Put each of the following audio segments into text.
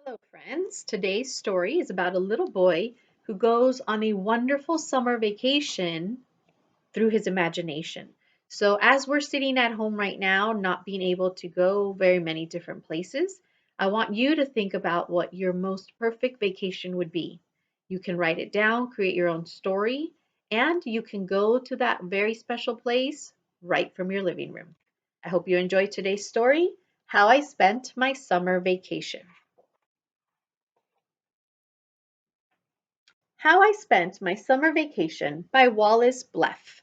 Hello, friends. Today's story is about a little boy who goes on a wonderful summer vacation through his imagination. So, as we're sitting at home right now, not being able to go very many different places, I want you to think about what your most perfect vacation would be. You can write it down, create your own story, and you can go to that very special place right from your living room. I hope you enjoyed today's story, How I Spent My Summer Vacation. How I Spent My Summer Vacation by Wallace Bleff.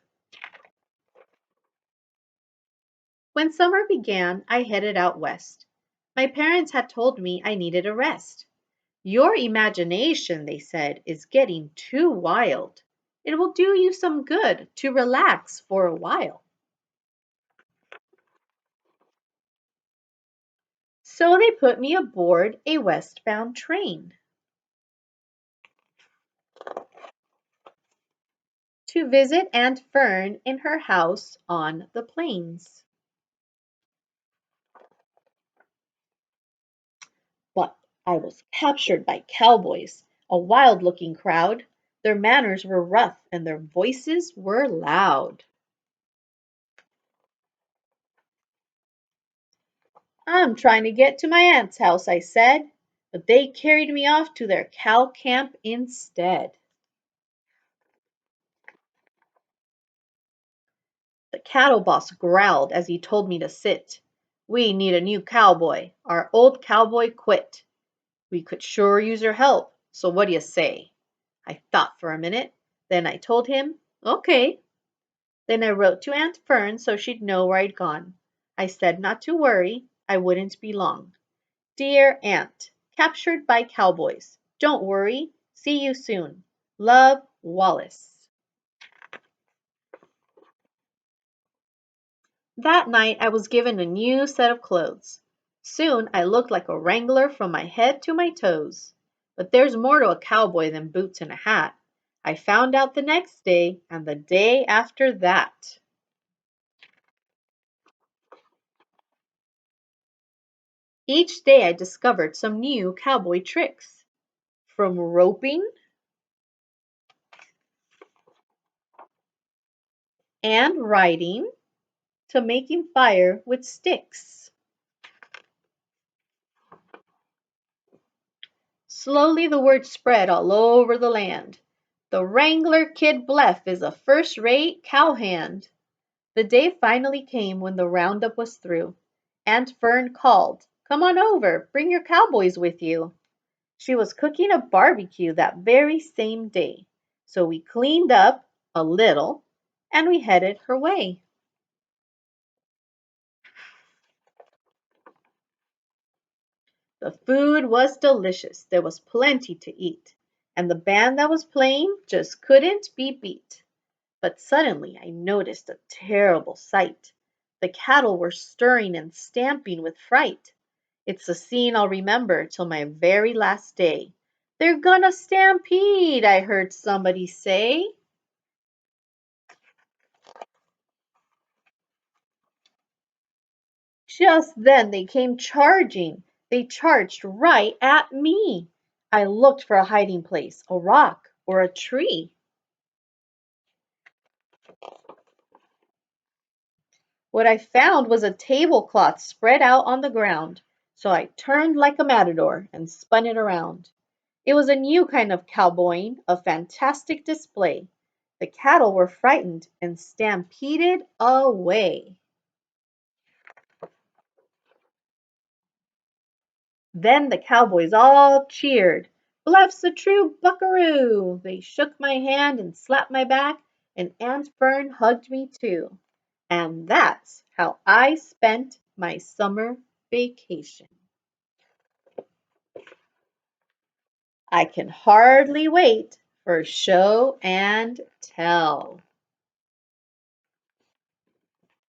When summer began, I headed out west. My parents had told me I needed a rest. Your imagination, they said, is getting too wild. It will do you some good to relax for a while. So they put me aboard a westbound train to visit Aunt Fern in her house on the plains. But I was captured by cowboys, a wild looking crowd. Their manners were rough and their voices were loud. I'm trying to get to my aunt's house, I said, but they carried me off to their cow camp instead. The cattle boss growled as he told me to sit. We need a new cowboy. Our old cowboy quit. We could sure use your help, so what do you say? I thought for a minute. Then I told him, okay. Then I wrote to Aunt Fern so she'd know where I'd gone. I said not to worry, I wouldn't be long. Dear Aunt, captured by cowboys. Don't worry, see you soon. Love, Wallace. That night I was given a new set of clothes. Soon I looked like a wrangler from my head to my toes. But there's more to a cowboy than boots and a hat. I found out the next day and the day after that. Each day I discovered some new cowboy tricks. From roping and riding to making fire with sticks. Slowly the word spread all over the land. The Wrangler Kid Bleff is a first-rate cowhand. The day finally came when the roundup was through. Aunt Fern called, "Come on over, bring your cowboys with you." She was cooking a barbecue that very same day. So we cleaned up a little and we headed her way. The food was delicious. There was plenty to eat. And the band that was playing just couldn't be beat. But suddenly I noticed a terrible sight. The cattle were stirring and stamping with fright. It's a scene I'll remember till my very last day. "They're gonna stampede," I heard somebody say. Just then they came charging. They charged right at me. I looked for a hiding place, a rock or a tree. What I found was a tablecloth spread out on the ground, so I turned like a matador and spun it around. It was a new kind of cowboying, a fantastic display. The cattle were frightened and stampeded away. Then the cowboys all cheered. "Bluff's a true buckaroo!" They shook my hand and slapped my back, and Aunt Fern hugged me too. And that's how I spent my summer vacation. I can hardly wait for show and tell.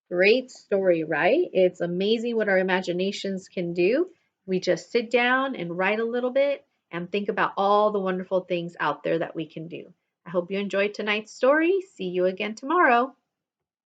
Great story, right? It's amazing what our imaginations can do. We just sit down and write a little bit and think about all the wonderful things out there that we can do. I hope you enjoyed tonight's story. See you again tomorrow.